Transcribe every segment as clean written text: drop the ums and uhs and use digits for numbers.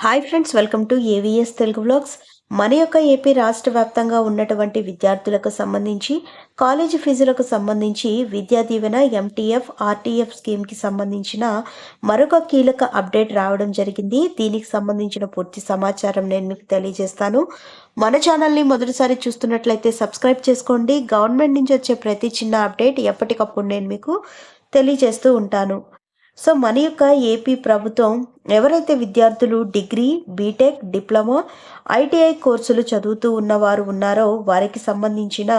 Hi friends, welcome to AVS Telugu vlogs. మన యొక్క AP రాష్ట్ర వ్యాప్తంగా ఉన్నటువంటి విద్యార్థులకు సంబంధించి కాలేజీ ఫీజులకు సంబంధించి విద్యా దీవెన ఎంటీఎఫ్ ఆర్టీఎఫ్ స్కీమ్కి సంబంధించిన మరొక కీలక అప్డేట్ రావడం జరిగింది. దీనికి సంబంధించిన పూర్తి సమాచారం నేను మీకు తెలియజేస్తాను. మన ఛానల్ని మొదటిసారి చూస్తున్నట్లయితే సబ్స్క్రైబ్ చేసుకోండి. గవర్నమెంట్ నుంచి వచ్చే ప్రతి చిన్న అప్డేట్ ఎప్పటికప్పుడు నేను మీకు తెలియజేస్తూ ఉంటాను. సో మన యొక్క ఏపీ ప్రభుత్వం ఎవరైతే విద్యార్థులు డిగ్రీ, బీటెక్, డిప్లొమా, ఐటీఐ కోర్సులు చదువుతూ ఉన్నవారు ఉన్నారో వారికి సంబంధించిన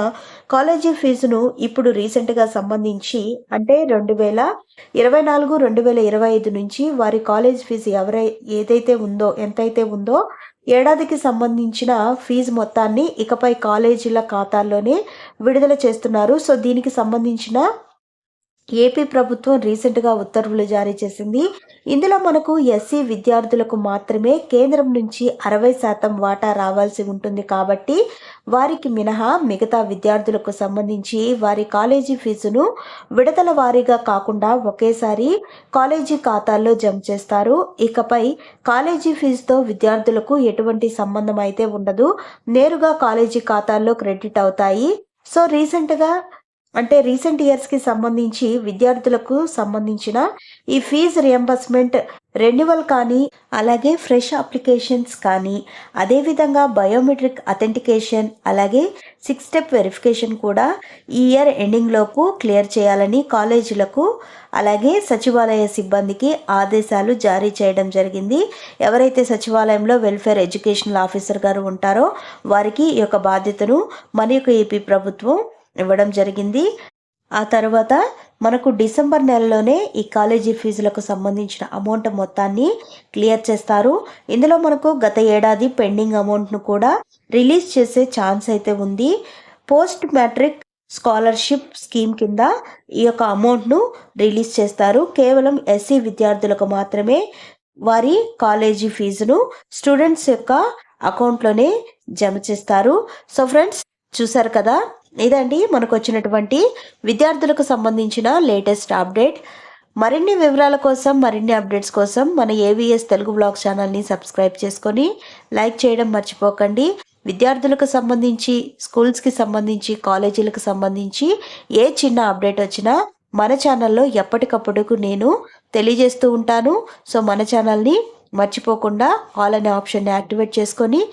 కాలేజీ ఫీజును ఇప్పుడు రీసెంట్గా సంబంధించి అంటే 2024, 2025 నుంచి వారి కాలేజ్ ఫీజు ఏదైతే ఉందో ఎంతైతే ఉందో ఏడాదికి సంబంధించిన ఫీజు మొత్తాన్ని ఇకపై కాలేజీల ఖాతాల్లోనే విడుదల చేస్తున్నారు. సో దీనికి సంబంధించిన ఏపీ ప్రభుత్వం రీసెంట్గా ఉత్తర్వులు జారీ చేసింది. ఇందులో మనకు ఎస్సీ విద్యార్థులకు మాత్రమే కేంద్రం నుంచి 60% వాటా రావాల్సి ఉంటుంది. కాబట్టి వారికి మినహా మిగతా విద్యార్థులకు సంబంధించి వారి కాలేజీ ఫీజును విడతల వారీగా కాకుండా ఒకేసారి కాలేజీ ఖాతాల్లో జమ చేస్తారు. ఇకపై కాలేజీ ఫీజుతో విద్యార్థులకు ఎటువంటి సంబంధం అయితే ఉండదు, నేరుగా కాలేజీ ఖాతాల్లో క్రెడిట్ అవుతాయి. సో రీసెంట్ ఇయర్స్కి సంబంధించి విద్యార్థులకు సంబంధించిన ఈ ఫీజు రియంబర్స్మెంట్ రెన్యువల్ కానీ అలాగే ఫ్రెష్ అప్లికేషన్స్ కానీ అదేవిధంగా బయోమెట్రిక్ అథెంటికేషన్ అలాగే 6 స్టెప్ వెరిఫికేషన్ కూడా ఈ ఇయర్ ఎండింగ్లోపు క్లియర్ చేయాలని కాలేజీలకు అలాగే సచివాలయ సిబ్బందికి ఆదేశాలు జారీ చేయడం జరిగింది. ఎవరైతే సచివాలయంలో వెల్ఫేర్ ఎడ్యుకేషనల్ ఆఫీసర్ గారు ఉంటారో వారికి ఈ యొక్క బాధ్యతను మన యొక్క ఏపీ ప్రభుత్వం ఇవ్వడం జరిగింది. ఆ తర్వాత మనకు డిసెంబర్ నెలలోనే ఈ కాలేజీ ఫీజులకు సంబంధించిన అమౌంట్ మొత్తాన్ని క్లియర్ చేస్తారు. ఇందులో మనకు గత ఏడాది పెండింగ్ అమౌంట్ను కూడా రిలీజ్ చేసే ఛాన్స్ అయితే ఉంది. పోస్ట్ మ్యాట్రిక్ స్కాలర్షిప్ స్కీమ్ కింద ఈ యొక్క అమౌంట్ను రిలీజ్ చేస్తారు. కేవలం ఎస్సీ విద్యార్థులకు మాత్రమే వారి కాలేజీ ఫీజును స్టూడెంట్స్ యొక్క అకౌంట్లోనే జమ చేస్తారు. సో ఫ్రెండ్స్, చూసారు కదా, ఇదండి మనకు వచ్చినటువంటి విద్యార్థులకు సంబంధించిన లేటెస్ట్ అప్డేట్. మరిన్ని వివరాల కోసం, మరిన్ని అప్డేట్స్ కోసం మన ఏవిఎస్ తెలుగు వ్లాగ్ ఛానల్ని సబ్స్క్రైబ్ చేసుకొని లైక్ చేయడం మర్చిపోకండి. విద్యార్థులకు సంబంధించి, స్కూల్స్కి సంబంధించి, కాలేజీలకు సంబంధించి ఏ చిన్న అప్డేట్ వచ్చినా మన ఛానల్లో ఎప్పటికప్పుడు నేను తెలియజేస్తూ ఉంటాను. సో మన ఛానల్ని మర్చిపోకుండా ఆల్ అనే ఆప్షన్ని యాక్టివేట్ చేసుకొని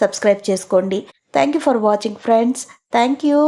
సబ్స్క్రైబ్ చేసుకోండి. Thank you for watching, friends. Thank you.